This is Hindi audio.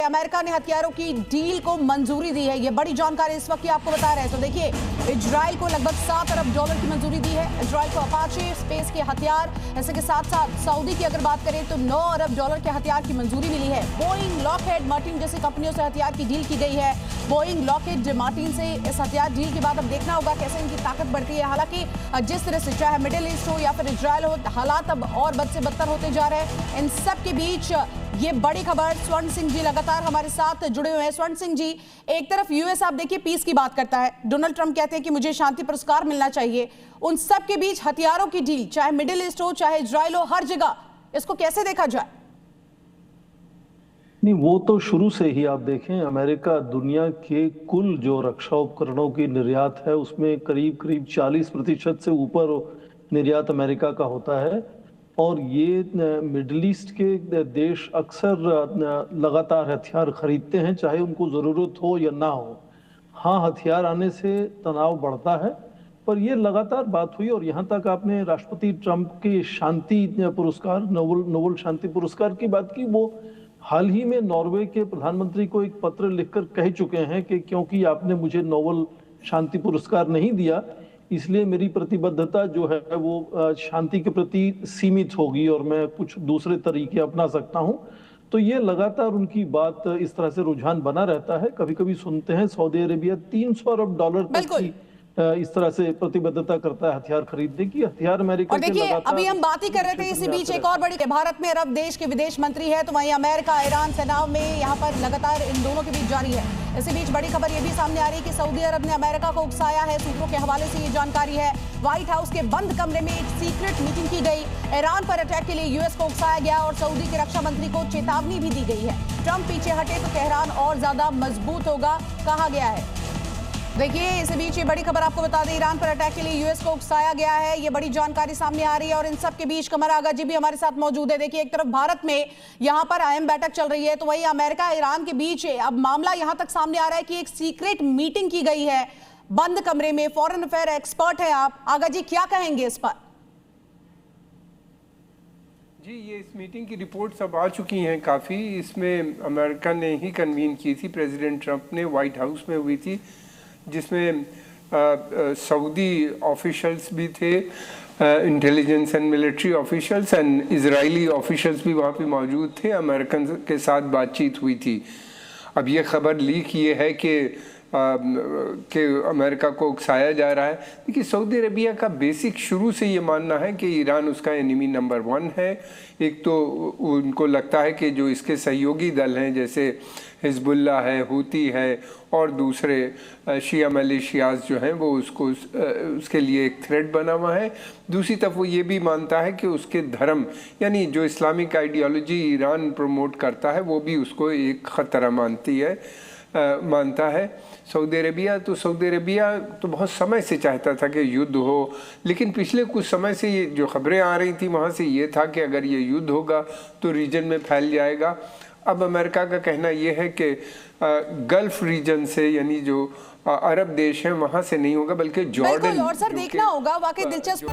अमेरिका ने हथियारों की डील को मंजूरी दी है। ये बड़ी जानकारी इस वक्त की आपको बता रहे हैं। तो देखिए, इजराइल को लगभग $7 अरब की मंजूरी दी है। इजराइल को अपाचे स्पेस के हथियार, इसके के साथ साथ सऊदी की अगर बात करें तो $9 अरब के हथियार की मंजूरी मिली है। बोइंग, लॉकहेड मार्टिन जैसी कंपनियों से हथियार की डील की गई है। बोइंग, लॉकहेड मार्टिन से इस हथियार डील के बाद अब देखना होगा कैसे इनकी ताकत बढ़ती है। हालांकि जिस तरह से चाहे मिडिल ईस्ट हो या फिर इजराइल हो, हालात अब और बद से बदतर होते जा रहे हैं। इन सब के बीच ये बड़ी खबर, स्वर्ण सिंह जी लगातार हमारे साथ जुड़े हुए हैं। स्वर्ण सिंह जी, एक तरफ यूएस आप देखिए पीस की बात करता है, डोनाल्ड ट्रंप कहते हैं कि मुझे शांति पुरस्कार मिलना चाहिए। उन सब के बीच हथियारों की डील, चाहे मिडिल ईस्ट हो चाहे इजराइल हो, हर जगह इसको कैसे देखा जाए? नहीं, वो तो शुरू से ही आप देखें, अमेरिका दुनिया के कुल जो रक्षा उपकरणों की निर्यात है उसमें करीब करीब 40% से ऊपर निर्यात अमेरिका का होता है। और ये मिडिल ईस्ट के देश अक्सर लगातार हथियार खरीदते हैं, चाहे उनको ज़रूरत हो या ना हो। हाँ, हथियार आने से तनाव बढ़ता है, पर ये लगातार बात हुई। और यहाँ तक आपने राष्ट्रपति ट्रंप के शांति पुरस्कार, नोबेल शांति पुरस्कार की बात की। वो हाल ही में नॉर्वे के प्रधानमंत्री को एक पत्र लिखकर कह चुके हैं कि क्योंकि आपने मुझे नोबेल शांति पुरस्कार नहीं दिया, इसलिए मेरी प्रतिबद्धता जो है वो शांति के प्रति सीमित होगी और मैं कुछ दूसरे तरीके अपना सकता हूं। तो ये लगातार उनकी बात इस तरह से रुझान बना रहता है। कभी कभी सुनते हैं सऊदी अरेबिया $300 अरब तक की इस तरह से प्रतिबद्धता करता है हथियार खरीदने की। हथियार अमेरिका और देखिए, अभी हम बात ही कर रहे थे, इसी बीच एक और बड़ी, भारत में अरब देश के विदेश मंत्री है, तो वहीं अमेरिका ईरान तनाव में यहाँ पर लगातार इन दोनों के बीच जारी है। इसी बीच बड़ी खबर ये भी सामने आ रही है कि सऊदी अरब ने अमेरिका को उकसाया है। सूत्रों के हवाले से ये जानकारी है। व्हाइट हाउस के बंद कमरे में एक सीक्रेट मीटिंग की गई। ईरान पर अटैक के लिए यूएस को उकसाया गया और सऊदी के रक्षा मंत्री को चेतावनी भी दी गई है। ट्रंप पीछे हटे तो तेहरान और ज्यादा मजबूत होगा, कहा गया है। देखिए, इसी बीच ये बड़ी खबर आपको बता दें, ईरान पर अटैक के लिए यूएस को उकसाया गया है। ये बड़ी जानकारी सामने आ रही है और इन सब के बीच कमर आगा जी भी हमारे साथ मौजूद है। देखिए, एक तरफ भारत में यहाँ पर अहम बैठक चल रही है, तो वहीं अमेरिका ईरान के बीच अब मामला यहाँ तक सामने आ रहा है कि एक सीक्रेट मीटिंग की गई है बंद कमरे में। फॉरेन अफेयर एक्सपर्ट है आप, आगा जी क्या कहेंगे इस पर? जी, ये इस मीटिंग की रिपोर्ट्स अब आ चुकी हैं काफ़ी। इसमें अमेरिका ने ही कन्वीन की थी, प्रेसिडेंट ट्रंप ने, व्हाइट हाउस में हुई थी, जिसमें सऊदी ऑफिशियल्स भी थे, intelligence and military officials and Israeli officials भी वहाँ पे मौजूद थे। अमेरिकन के साथ बातचीत हुई थी। अब ये खबर लीक ये है कि अमेरिका को उकसाया जा रहा है। देखिए, सऊदी अरेबिया का बेसिक शुरू से ये मानना है कि ईरान उसका एनिमी नंबर 1 है। एक तो उनको लगता है कि जो इसके सहयोगी दल हैं, जैसे हिजबुल्लाह है, हूती है और दूसरे शिया मलेशियाज जो हैं, वो उसके लिए एक थ्रेट बना हुआ है। दूसरी तरफ वो ये भी मानता है कि उसके धर्म, यानी जो इस्लामिक आइडियोलॉजी ईरान प्रमोट करता है, वो भी उसको एक ख़तरा मानता है। सऊदी अरेबिया तो बहुत समय से चाहता था कि युद्ध हो, लेकिन पिछले कुछ समय से ये जो खबरें आ रही थी वहाँ से ये था कि अगर ये युद्ध होगा तो रीजन में फैल जाएगा। अब अमेरिका का कहना ये है कि गल्फ रीजन से, यानी जो अरब देश हैं, वहाँ से नहीं होगा, बल्कि जॉर्डन। और सर देखना होगा, वाकई दिलचस्प